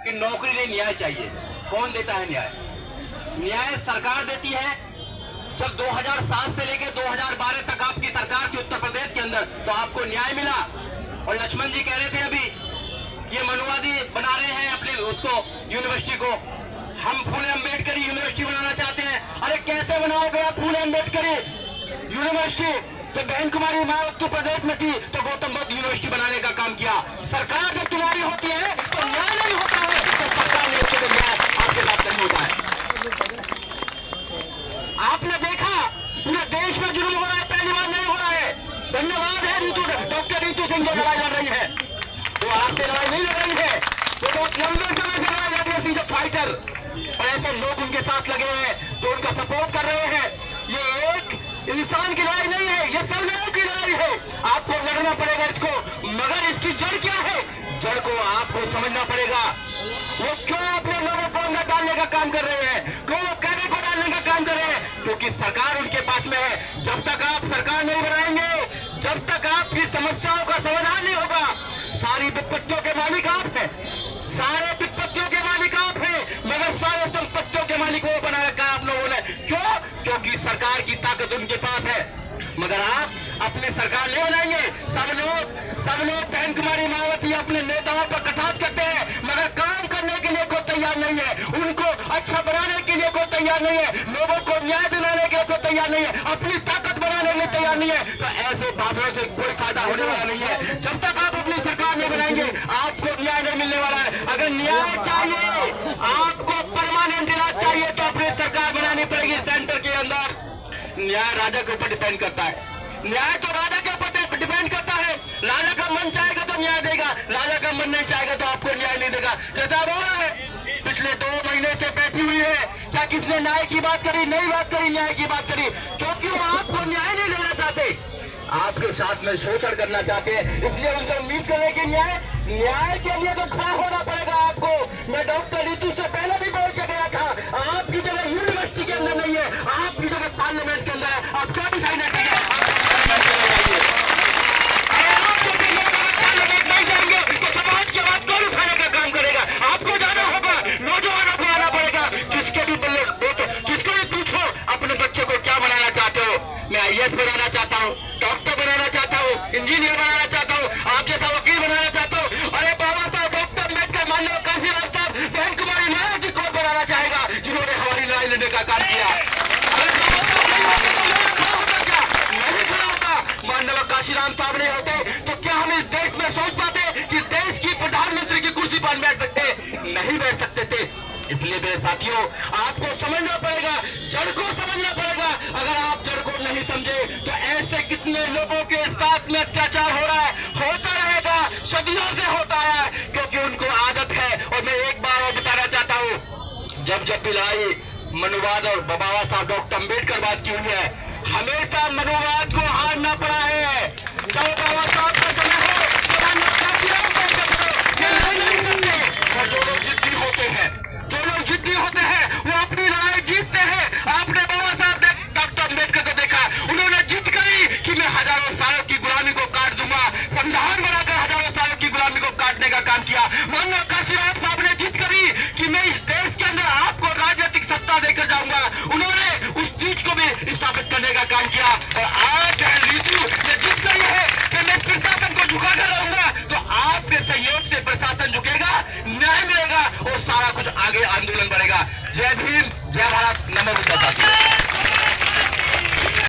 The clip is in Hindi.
कि नौकरी नहीं, न्याय चाहिए। कौन देता है न्याय? न्याय सरकार देती है। जब 2007 से लेकर 2012 तक आपकी सरकार थी उत्तर प्रदेश के अंदर, तो आपको न्याय मिला। और लक्ष्मण जी कह रहे थे अभी, ये मनुवादी बना रहे हैं अपने उसको यूनिवर्सिटी को। हम फूले अम्बेडकरी यूनिवर्सिटी बनाना चाहते हैं। अरे कैसे बनाओगे आप फूले अम्बेडकरी यूनिवर्सिटी? तो बहन कुमारी माँ उत्तर प्रदेश में थी तो गौतम बुद्ध यूनिवर्सिटी बनाने का काम किया। सरकार जब तुम्हारी होती है तो न्याय नहीं होता है, तो सरकार ने उसके न्याय आपके साथ नहीं होता है। आपने देखा पूरे देश में जुर्म हो रहा है, पहली बार नहीं हो रहा है। धन्यवाद है डॉक्टर रीतू सिंह जो लड़ाई लड़ रही है, वो आपसे लड़ाई नहीं लड़ रही है, वो बहुत लंबे समय से लड़ाई लड़ रही है फाइटर। और ऐसे लोग उनके साथ लगे हैं जो उनका सपोर्ट कर रहे हैं। ये एक इंसान की लड़ाई नहीं है, ये सब लोगों की लड़ाई है। आपको लड़ना पड़ेगा इसको, मगर इसकी जड़ क्या है? जड़ को आपको समझना पड़ेगा। वो क्यों अपने लोगों को अंदर डालने का काम कर रहे हैं, क्यों वो कैडर को डालने का काम कर रहे हैं? क्योंकि सरकार उनके पास में है। जब तक आप सरकार नहीं बनाएंगे, जब तक आपकी समस्याओं का समाधान नहीं होगा, सारी विपत्तियों के मालिक आप हैं, सारे विपत्तियों के मालिक आप हैं, मगर सारे संपत्तियों के मालिक वो बना रखा है आप लोगों ने। क्यों? क्योंकि सरकार की ताकत उनके पास है। मगर आप अपनी सरकार नहीं बनाएंगे। सब लोग बहन कुमारी मायावती अपने नेताओं पर कटाक्ष करते हैं, मगर काम करने के लिए कोई तैयार नहीं है। उनको अच्छा बनाने के लिए कोई तैयार नहीं है, लोगों को न्याय दिलाने के लिए कोई तैयार नहीं है, अपनी ताकत बनाने के लिए तैयार नहीं है। तो ऐसे भाषणों से कोई फायदा होने वाला नहीं है। जब तक आप अपनी सरकार नहीं बनाएंगे आपको न्याय नहीं मिलने वाला है। अगर न्याय चाहिए, आपको परमानेंट इलाज चाहिए, तो अपनी सरकार बनानी पड़ेगी सेंटर के अंदर। न्याय राजा के ऊपर डिपेंड करता है। न्याय तो राजा के ऊपर डिपेंड करता है। राजा का मन चाहेगा तो न्याय देगा, राजा का मन नहीं चाहेगा तो आपको न्याय नहीं देगा। जैसा हो रहा है, पिछले 2 महीने से बैठी हुई है, क्या किसने न्याय की बात करी? नहीं बात करी, न्याय की बात करी, क्योंकि वो आपको न्याय नहीं देना चाहते, आपके साथ में शोषण करना चाहते हैं। इसलिए उनसे उम्मीद करें कि न्याय के लिए तो खड़ा होना पड़ेगा आपको। मैं डॉक्टर रीतू से पहले भी बोल के गया था, आपकी जगह यूनिवर्सिटी के अंदर नहीं है, आपकी जगह पार्लियामेंट के अंदर है। आप क्या दिखाई नहीं देंगे? पार्लियामेंट नहीं जाएंगे तो समाज के बाद कौन उठाने का काम करेगा? आपको जाना होगा, नौजवानों को आना पड़ेगा। किसके भी किसको भी पूछो अपने बच्चे को क्या बनाना चाहते हो? मैं IAS बनाना चाहता हूँ, डॉक्टर बनाना चाहता हूँ, इंजीनियर बनाना चाहता हूँ, आप जैसा वकील बनाना चाहता हूँ। अरे बाबा साहब डॉक्टर अम्बेडकर, माननीय काशीराम साहब, बहन कुमारी मायावती कौन बनाना चाहेगा जिन्होंने हमारी लड़ाई लड़ने का काम किया? माननीय काशीराम साहब नहीं होते तो क्या हम इस देश में सोच पाते कि देश की प्रधानमंत्री की कुर्सी पर बैठ सकते? नहीं बैठ सकते थे। इसलिए मेरे साथियों, आपको समझना पड़ेगा, जड़ को समझना पड़ेगा। अगर आप जड़ को नहीं समझे तो ऐसे कितने लोगों के साथ में अत्याचार हो रहा है, होता रहेगा, सदियों से होता है, क्योंकि उनको आदत है। और मैं एक बार और बताना चाहता हूँ, जब भी लड़ाई मनुवाद और बाबा साहब डॉक्टर अम्बेडकर बात की हुई है, हमेशा मनुवाद को हारना पड़ा है। चाहे बाबा साहब का समय हो, और जो लोग जिद्दी होते हैं, वो अपनी लड़ाई जीतते हैं। आपने बाबा साहब ने डॉक्टर अम्बेडकर को देखा, उन्होंने जिद करी कि मैं हजारों सालों की गुलामी को काट दूंगा, संविधान बनाकर हजारों सालों की गुलामी को काटने का काम किया। माननीय काशीराम साहब ने जिद करी कि मैं इस देश के अंदर आपको राजनीतिक सत्ता देकर जाऊंगा, उन्होंने उस चीज को भी स्थापित करने का काम किया। और आज रीतू ये जिद करी है कि मैं प्रशासन को झुकाकर रहूंगा, तो आपके सहयोग से प्रशासन झुकेगा, न्याय मिलेगा और सारा कुछ आगे आंदोलन बढ़ेगा। जय भीम, जय भारत, नमो बुद्धाय।